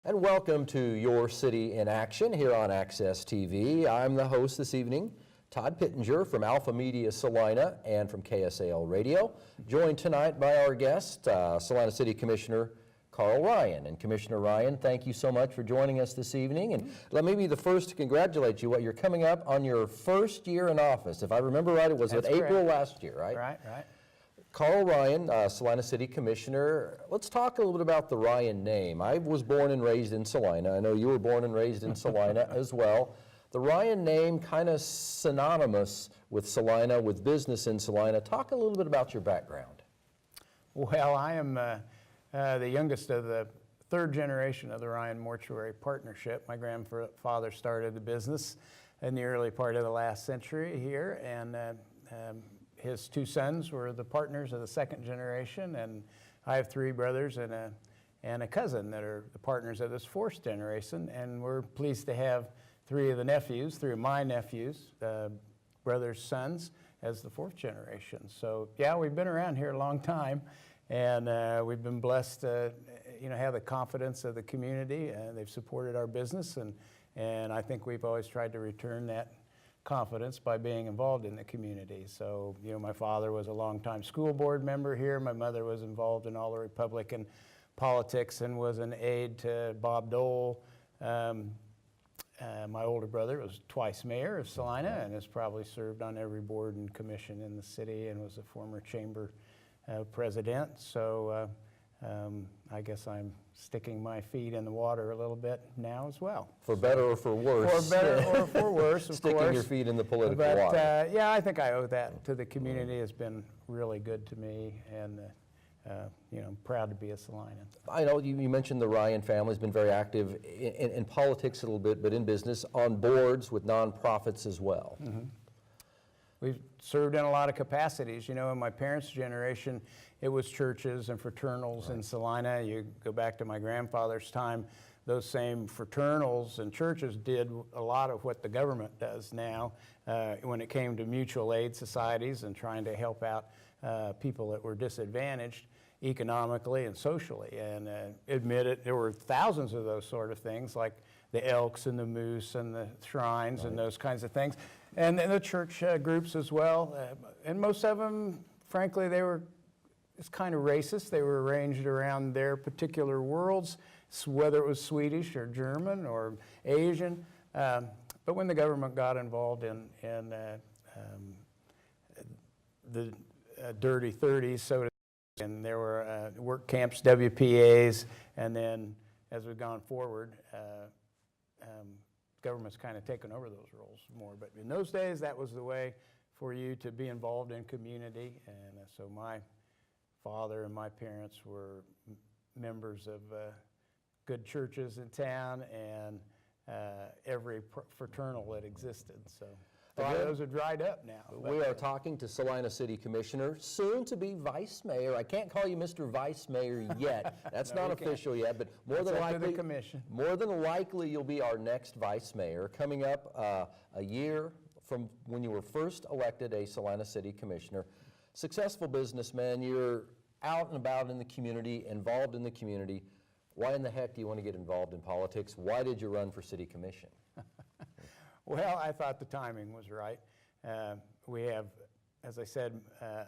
And welcome to Your City in Action here on Access TV. I'm the host this evening, Todd Pittenger from Alpha Media Salina and from KSAL Radio, joined tonight by our guest, Salina City Commissioner Karl Ryan. And Commissioner Ryan, thank you so much for joining us this evening. And let me be the first to congratulate you. You're coming up on your first year in office. If I remember right, it was in April last year, right? Right. Karl Ryan, Salina City Commissioner. Let's talk a little bit about the Ryan name. I was born and raised in Salina. I know you were born and raised in Salina as well. The Ryan name kind of synonymous with Salina, with business in Salina. Talk a little bit about your background. Well, I am the youngest of the third generation of the Ryan Mortuary Partnership. My grandfather started the business in the early part of the last century here, and his two sons were the partners of the second generation, and I have three brothers and a cousin that are the partners of this fourth generation, and we're pleased to have three of my nephews, brothers' sons, as the fourth generation. So yeah, we've been around here a long time, and we've been blessed to have the confidence of the community, and they've supported our business, and I think we've always tried to return that confidence by being involved in the community. So, my father was a longtime school board member here. My mother was involved in all the Republican politics and was an aide to Bob Dole. My older brother was twice mayor of Salina and has probably served on every board and commission in the city and was a former chamber president. So I guess I'm sticking my feet in the water a little bit now as well. For better or for worse. For better or for worse, of Sticking course. your feet in the political water. water. Yeah, I think I owe that to the community. It's been really good to me, and I'm proud to be a Salinian. I know you mentioned the Ryan family's been very active in politics a little bit, but in business, on boards with nonprofits as well. Mm-hmm. We've served in a lot of capacities. In my parents' generation, it was churches and fraternals in Salina. You go back to my grandfather's time, those same fraternals and churches did a lot of what the government does now when it came to mutual aid societies and trying to help out people that were disadvantaged economically and socially. And admit it, there were thousands of those sort of things, like the Elks and the Moose and the Shrines and those kinds of things. And the church groups as well. And most of them, frankly, it's kind of racist. They were arranged around their particular worlds, whether it was Swedish or German or Asian. But when the government got involved in the dirty 30s, so to speak, and there were work camps, WPAs, and then as we've gone forward, government's kind of taken over those roles more. But in those days, that was the way for you to be involved in community. And so my father and my parents were members of good churches in town and every fraternal that existed. So a lot of those are dried up now. We are talking to Salina City Commissioner, soon to be Vice Mayor. I can't call you Mr. Vice Mayor yet. That's No, not official yet, but more than likely you'll be our next Vice Mayor. Coming up a year from when you were first elected a Salina City Commissioner. Successful businessman, you're out and about in the community, involved in the community. Why in the heck do you want to get involved in politics? Why did you run for City Commission? Well, I thought the timing was right. We have, as I said,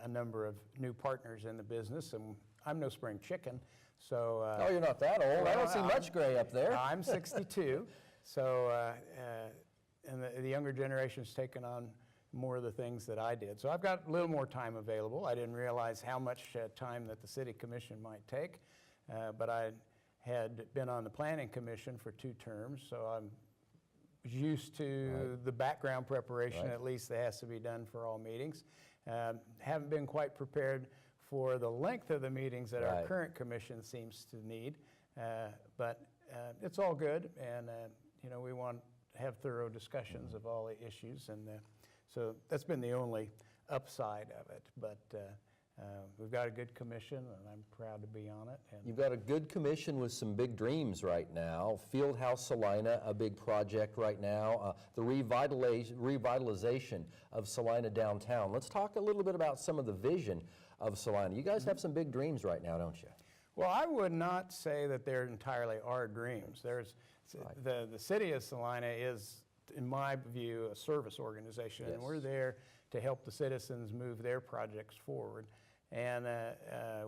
a number of new partners in the business, and I'm no spring chicken, so... oh, you're not that old. I don't see much gray up there. I'm 62, so, and the younger generation's taken on more of the things that I did. So I've got a little more time available. I didn't realize how much time that the City Commission might take, but I had been on the Planning Commission for 2 terms, so I'm used to the background preparation, at least, that has to be done for all meetings. Haven't been quite prepared for the length of the meetings that our current commission seems to need, but it's all good, and we want to have thorough discussions of all the issues, and so that's been the only upside of it. But we've got a good commission, and I'm proud to be on it. And you've got a good commission with some big dreams right now. Fieldhouse Salina, a big project right now. The revitalization of Salina downtown. Let's talk a little bit about some of the vision of Salina. You guys have some big dreams right now, don't you? Well, I would not say that they're entirely our dreams. Right. The city of Salina is, in my view, a service organization, and Yes. we're there to help the citizens move their projects forward. And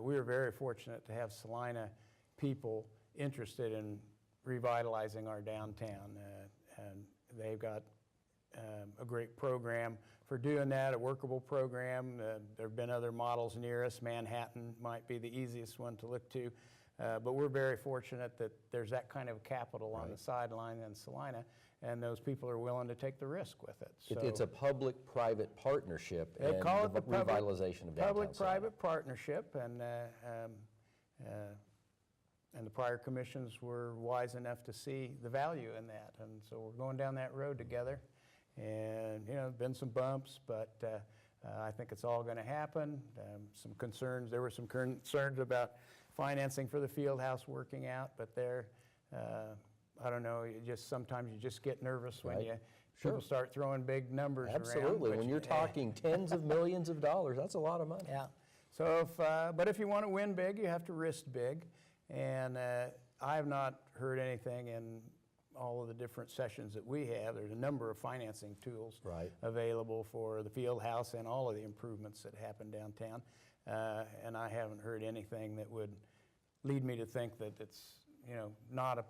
we are very fortunate to have Salina people interested in revitalizing our downtown. And they've got a great program for doing that, a workable program. There have been other models near us. Manhattan might be the easiest one to look to. But we're very fortunate that there's that kind of capital on the sideline in Salina, and those people are willing to take the risk with it. So It's a public-private partnership they in call it the the revitalization of downtown Salina. public-private partnership, and the prior commissions were wise enough to see the value in that. And so we're going down that road together. And, been some bumps, but I think it's all going to happen. Some concerns, there were some concerns about financing for the field house working out, but I don't know, sometimes you just get nervous when Right. people Sure. start throwing big numbers around. Absolutely. When you're talking tens of millions of dollars, that's a lot of money. Yeah. So but if you want to win big, you have to risk big. And I have not heard anything in all of the different sessions that we have. There's a number of financing tools Right. available for the field house and all of the improvements that happen downtown. And I haven't heard anything that would lead me to think that it's, not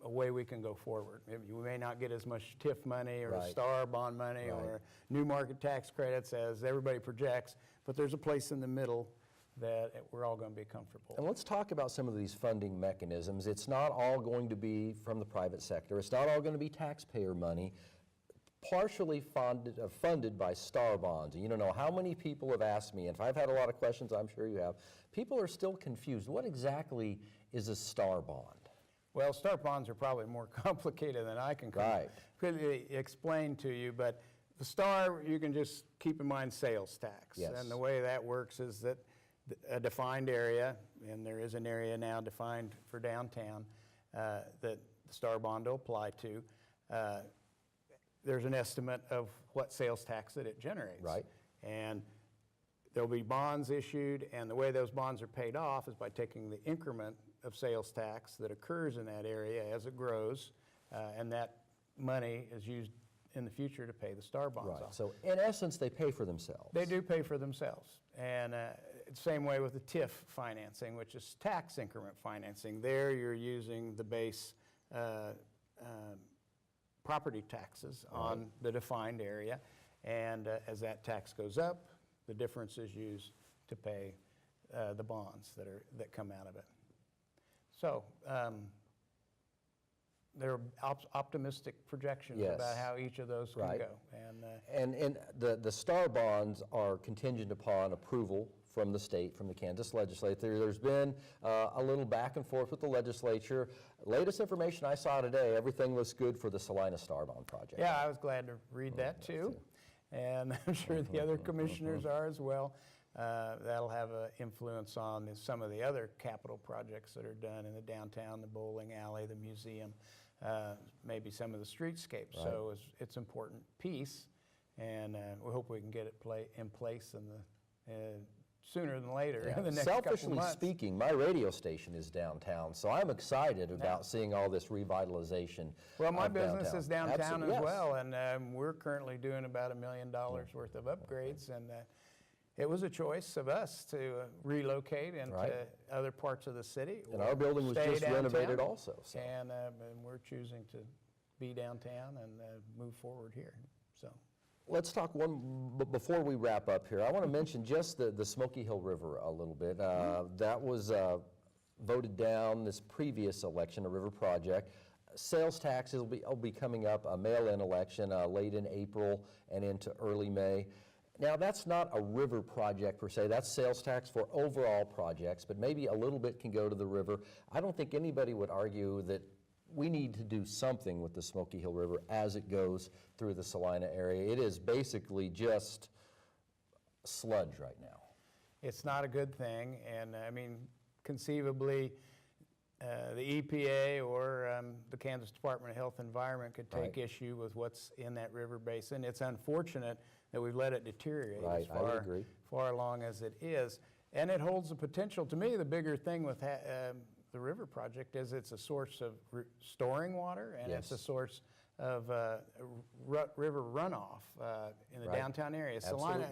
a way we can go forward. We may not get as much TIF money or Right. STAR bond money Right. or new market tax credits as everybody projects, but there's a place in the middle that we're all going to be comfortable. And let's talk about some of these funding mechanisms. It's not all going to be from the private sector. It's not all going to be taxpayer money. Partially funded by STAR bonds. And you don't know how many people have asked me, and if I've had a lot of questions, I'm sure you have, people are still confused. What exactly is a STAR bond? Well, STAR bonds are probably more complicated than I can Right. quickly explain to you, but the STAR, you can just keep in mind sales tax. Yes. And the way that works is that a defined area, and there is an area now defined for downtown that the STAR bond will apply to, there's an estimate of what sales tax that it generates. Right. And there'll be bonds issued, and the way those bonds are paid off is by taking the increment of sales tax that occurs in that area as it grows, and that money is used in the future to pay the STAR bonds Right. off. So in essence, they pay for themselves. They do pay for themselves. And same way with the TIF financing, which is tax increment financing. There you're using the base property taxes on the defined area. And as that tax goes up, the difference is used to pay the bonds that come out of it. So there are optimistic projections Yes. about how each of those can Right. go. And the STAR bonds are contingent upon approval from the state, from the Kansas legislature. There's been a little back and forth with the legislature. Latest information I saw today, everything looks good for the Salina STAR bond project. Yeah, I was glad to read that too. And I'm sure the other commissioners are as well. That'll have an influence on some of the other capital projects that are done in the downtown, the bowling alley, the museum, maybe some of the streetscapes. Right. So it's an important piece, and we hope we can get it in place sooner than later, in the next couple Selfishly months. speaking, my radio station is downtown, so I'm excited about seeing all this revitalization. Well, my of business is downtown Absolutely, as yes. well, and we're currently doing about $1 million worth of upgrades, and it was a choice of us to relocate into Right. other parts of the city. And or our building was stay just downtown. renovated also. So. And we're choosing to be downtown and move forward here. So. Let's talk before we wrap up here. I want to mention just the Smoky Hill River a little bit. That was voted down this previous election, a river project. Sales taxes will be coming up, a mail-in election late in April and into early May. Now, that's not a river project per se. That's sales tax for overall projects, but maybe a little bit can go to the river. I don't think anybody would argue that we need to do something with the Smoky Hill River as it goes through the Salina area. It is basically just sludge right now. It's not a good thing, and I mean, conceivably, the EPA or the Kansas Department of Health and Environment could take Right. issue with what's in that river basin. It's unfortunate that we've let it deteriorate Right, as I would agree. far along as it is. And it holds the potential. To me, the bigger thing with the river project is it's a source of storing water, and it's a source of river runoff in the downtown area. Salina,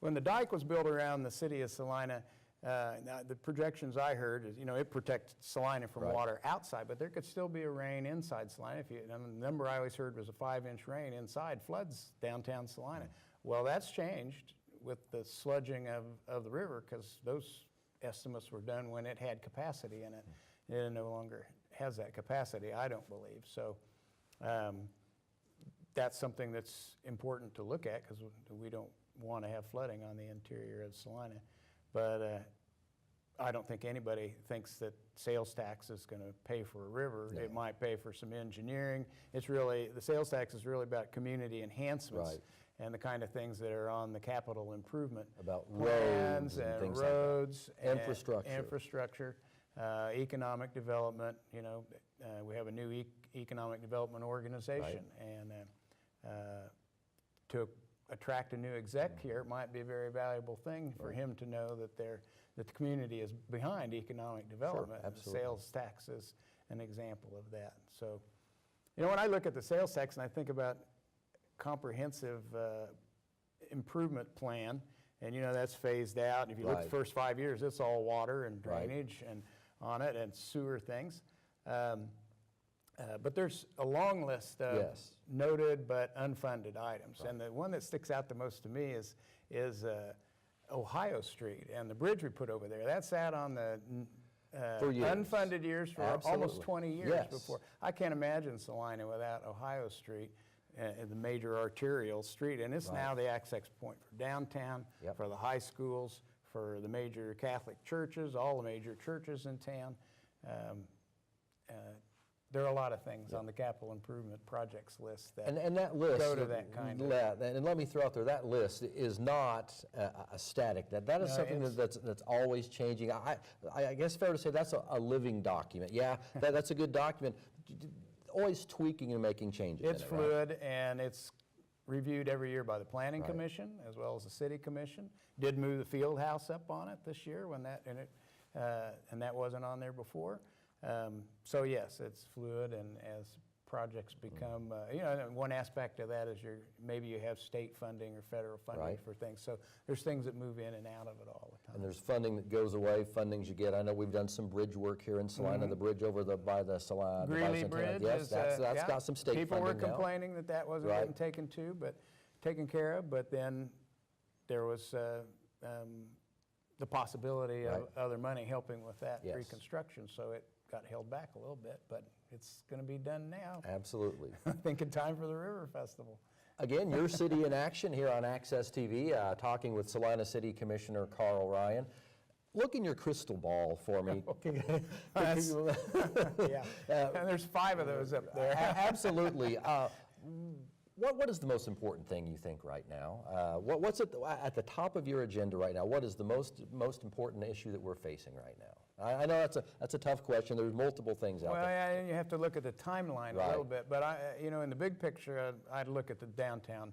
when the dike was built around the city of Salina, the projections I heard is, it protected Salina from water outside, but there could still be a rain inside Salina. And the number I always heard was a 5-inch rain inside floods downtown Salina. Well, that's changed with the sludging of the river, because those estimates were done when it had capacity in it. It no longer has that capacity, I don't believe. So that's something that's important to look at, because we don't want to have flooding on the interior of Salina. But I don't think anybody thinks that sales tax is going to pay for a river. No. It might pay for some engineering. The sales tax is really about community enhancements and the kind of things that are on the capital improvement. About roads and things roads, like that. Infrastructure, economic development. We have a new economic development organization, and to attract a new exec here, it might be a very valuable thing for him to know that the community is behind economic development. Sure, the sales tax is an example of that. So, when I look at the sales tax and I think about comprehensive improvement plan, and that's phased out. If you look at the first 5 years, it's all water and drainage and on it, and sewer things. But there's a long list of noted but unfunded items. And the one that sticks out the most to me is Ohio Street and the bridge we put over there. That's sat on the unfunded years for almost 20 years before. I can't imagine Salina without Ohio Street, the major arterial street. And it's now the access point for downtown, for the high schools, for the major Catholic churches, all the major churches in town. There are a lot of things on the capital improvement projects list that, and that list go to that kind of. And let me throw out there, that list is not a static. That is something that's always changing. I guess fair to say that's a living document. Yeah, that's a good document. Always tweaking and making changes. It's fluid, and it's reviewed every year by the Planning Commission as well as the City Commission. Did move the field house up on it this year when and that wasn't on there before. So yes, it's fluid, and as projects become, one aspect of that is maybe you have state funding or federal funding for things. So there's things that move in and out of it all the time. And there's funding that goes away, fundings you get. I know we've done some bridge work here in Salina, the bridge over by the Salina. Greeley Bridge. Yes, that's got some state People funding were complaining that wasn't getting taken care of, but then there was the possibility of other money helping with that reconstruction, so it got held back a little bit, but it's going to be done now. Absolutely. I think in time for the River Festival. Again, your city in action here on Access TV, talking with Salina City Commissioner Karl Ryan. Look in your crystal ball for me. And there's 5 of those up there. Absolutely. What is the most important thing you think right now? What's at the top of your agenda right now? What is the most important issue that we're facing right now? I know that's a tough question. There's multiple things out there. Well, yeah, you have to look at the timeline a little bit. But in the big picture, I'd look at the downtown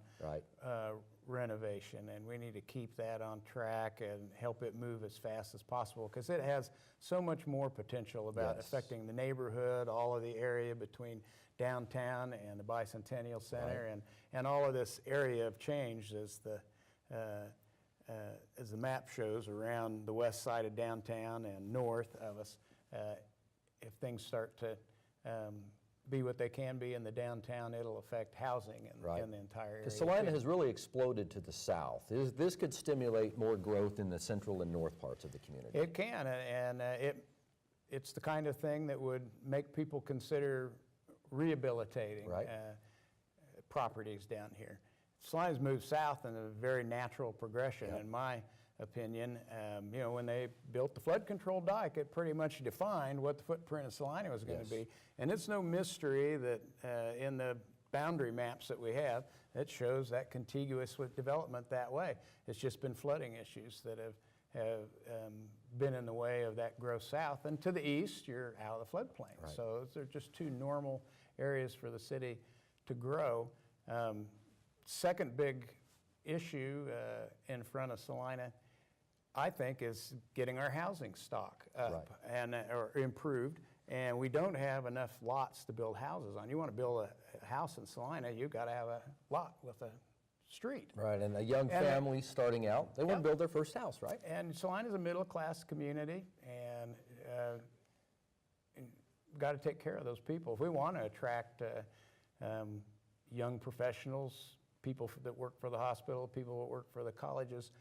renovation, and we need to keep that on track and help it move as fast as possible, because it has so much more potential about affecting the neighborhood, all of the area between downtown and the Bicentennial Center, and all of this area of change as the map shows around the west side of downtown and north of us. If things start to be what they can be in the downtown, it'll affect housing in the entire area. Because Salina has really exploded to the south. This could stimulate more growth in the central and north parts of the community. It can, and it's the kind of thing that would make people consider rehabilitating properties down here. Salina's moved south in a very natural progression, in my opinion. When they built the flood control dike, it pretty much defined what the footprint of Salina was going to be. And it's no mystery that in the boundary maps that we have, it shows that contiguous with development that way. It's just been flooding issues that have been in the way of that growth south. And to the east, you're out of the floodplain. So those are just 2 normal areas for the city to grow. Second big issue in front of Salina, I think, is getting our housing stock up Right. and or improved. And we don't have enough lots to build houses on. You want to build a house in Salina, you've got to have a lot with a street. Right, and a young And family starting out, they want to build their first house, right? And Salina's a middle-class community, and got to take care of those people. If we want to attract young professionals, people that work for the hospital, people that work for the colleges,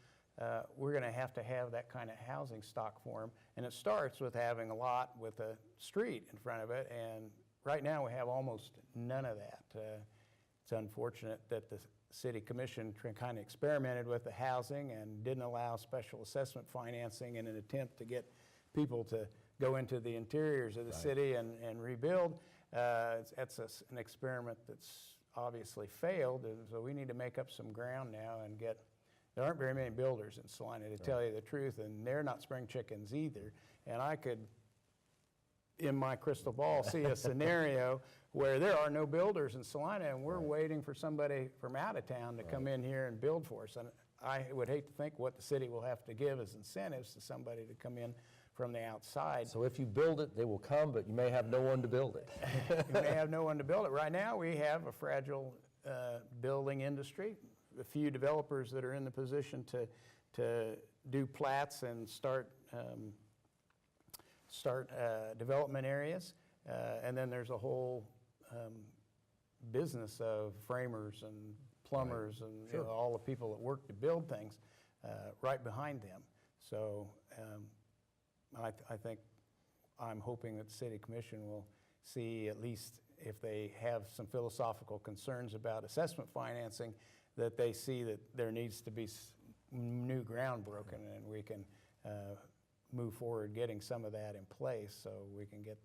we're going to have that kind of housing stock for them. And it starts with having a lot with a street in front of it, and right now we have almost none of that. It's unfortunate that the City Commission kind of experimented with the housing and didn't allow special assessment financing in an attempt to get people to go into the interiors of the city and rebuild. That's an experiment that's obviously failed, and so we need to make up some ground now and get. There aren't very many builders in Salina, to tell you the truth, and they're not spring chickens either. And I could, in my crystal ball, see a scenario where there are no builders in Salina, and we're waiting for somebody from out of town to come in here and build for us. And I would hate to think what the city will have to give as incentives to somebody to come in from the outside. So if you build it, they will come, but you may have no one to build it. You may have no one to build it. Right now, we have a fragile building industry. A few developers that are in the position to do plats and start development areas, and then there's a whole business of framers and plumbers and you know, all the people that work to build things right behind them. So I'm hoping that the City Commission will see, at least if they have some philosophical concerns about assessment financing, that they see that there needs to be new ground broken, and we can move forward getting some of that in place so we can get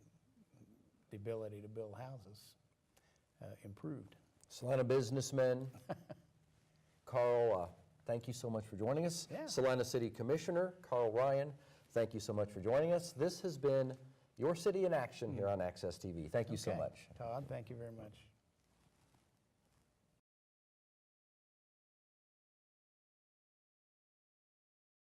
the ability to build houses improved. Salina businessman, Karl, thank you so much for joining us. Yeah. Salina City Commissioner, Karl Ryan, thank you so much for joining us. This has been Your City in Action here on Access TV. Thank you so Okay. much. Todd, thank you very much.